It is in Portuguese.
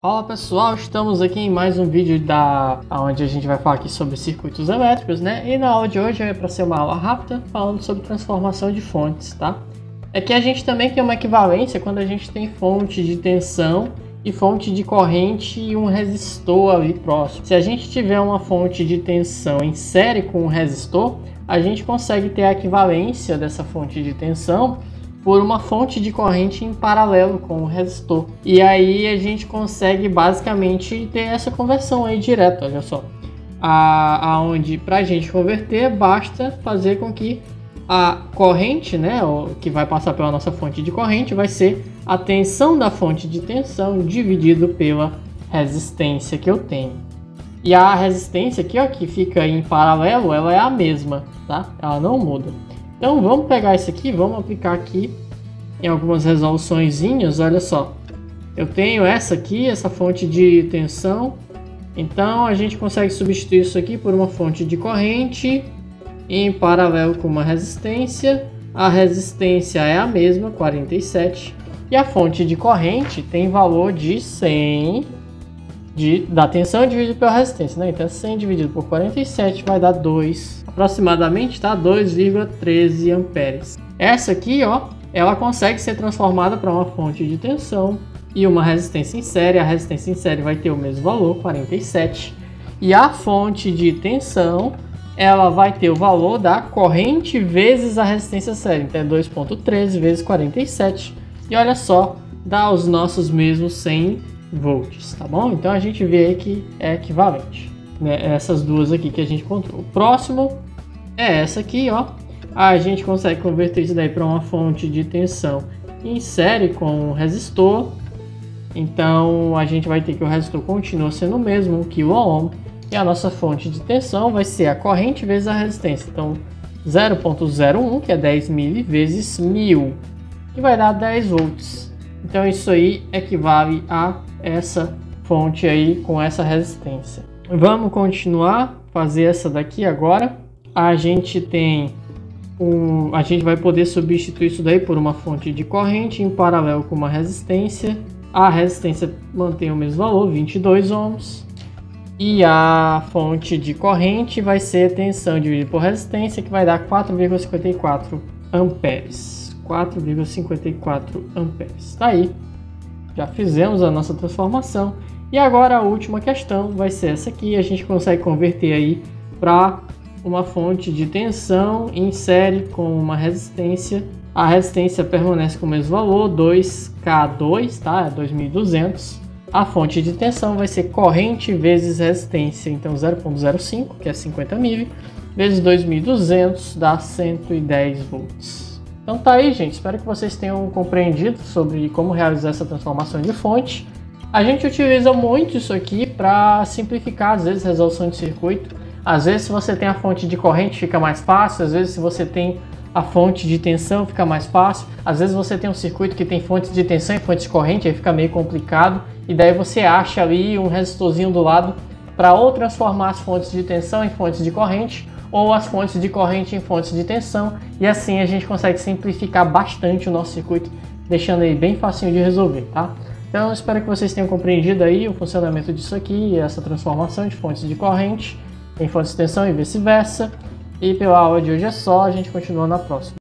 Fala pessoal, estamos aqui em mais um vídeo onde a gente vai falar aqui sobre circuitos elétricos, né? E na aula de hoje é para ser uma aula rápida, falando sobre transformação de fontes, tá? É que a gente também tem uma equivalência quando a gente tem fonte de tensão e fonte de corrente e um resistor ali próximo. Se a gente tiver uma fonte de tensão em série com um resistor, a gente consegue ter a equivalência dessa fonte de tensão por uma fonte de corrente em paralelo com o resistor. E aí a gente consegue basicamente ter essa conversão aí direta, olha só. Aonde para a gente converter basta fazer com que a corrente, né, que vai passar pela nossa fonte de corrente, vai ser a tensão da fonte de tensão dividido pela resistência que eu tenho. E a resistência aqui, ó, que fica em paralelo, ela é a mesma, tá? Ela não muda. Então vamos pegar isso aqui, vamos aplicar aqui em algumas resoluçõezinhas, olha só. Eu tenho essa aqui, essa fonte de tensão. Então a gente consegue substituir isso aqui por uma fonte de corrente em paralelo com uma resistência. A resistência é a mesma, 47. E a fonte de corrente tem valor de 100 da tensão dividido pela resistência, né? Então 100 dividido por 47 vai dar 2, aproximadamente, tá? 2,13 amperes. Essa aqui, ó, ela consegue ser transformada para uma fonte de tensão e uma resistência em série. A resistência em série vai ter o mesmo valor, 47. E a fonte de tensão, ela vai ter o valor da corrente vezes a resistência série. Então é 2,13 vezes 47. E olha só, dá os nossos mesmos 100 volts, tá bom? Então a gente vê aí que é equivalente, né? Essas duas aqui que a gente encontrou. O próximo é essa aqui, ó. A gente consegue converter isso daí para uma fonte de tensão em série com um resistor. Então a gente vai ter que o resistor continua sendo o mesmo, 1 kΩ, e a nossa fonte de tensão vai ser a corrente vezes a resistência. Então 0,01, que é 10 mil vezes 1000, que vai dar 10 volts. Então isso aí equivale a essa fonte aí com essa resistência. Vamos continuar fazer essa daqui agora. A gente vai poder substituir isso daí por uma fonte de corrente em paralelo com uma resistência. A resistência mantém o mesmo valor, 22 ohms. E a fonte de corrente vai ser tensão dividido por resistência, que vai dar 4,54 amperes. 4,54 amperes. Tá aí. Já fizemos a nossa transformação. E agora a última questão vai ser essa aqui. A gente consegue converter aí para uma fonte de tensão em série com uma resistência. A resistência permanece com o mesmo valor, 2K2, tá? É 2200. A fonte de tensão vai ser corrente vezes resistência. Então 0,05, que é 50 mil, vezes 2200 dá 110 volts. Então tá aí, gente, espero que vocês tenham compreendido sobre como realizar essa transformação de fonte. A gente utiliza muito isso aqui para simplificar, às vezes, resolução de circuito. Às vezes, se você tem a fonte de corrente, fica mais fácil. Às vezes, se você tem a fonte de tensão, fica mais fácil. Às vezes, você tem um circuito que tem fontes de tensão e fontes de corrente, aí fica meio complicado. E daí você acha ali um resistorzinho do lado para ou transformar as fontes de tensão em fontes de corrente, ou as fontes de corrente em fontes de tensão, e assim a gente consegue simplificar bastante o nosso circuito, deixando ele bem facinho de resolver, tá? Então eu espero que vocês tenham compreendido aí o funcionamento disso aqui, e essa transformação de fontes de corrente em fontes de tensão e vice-versa. E pela aula de hoje é só, a gente continua na próxima.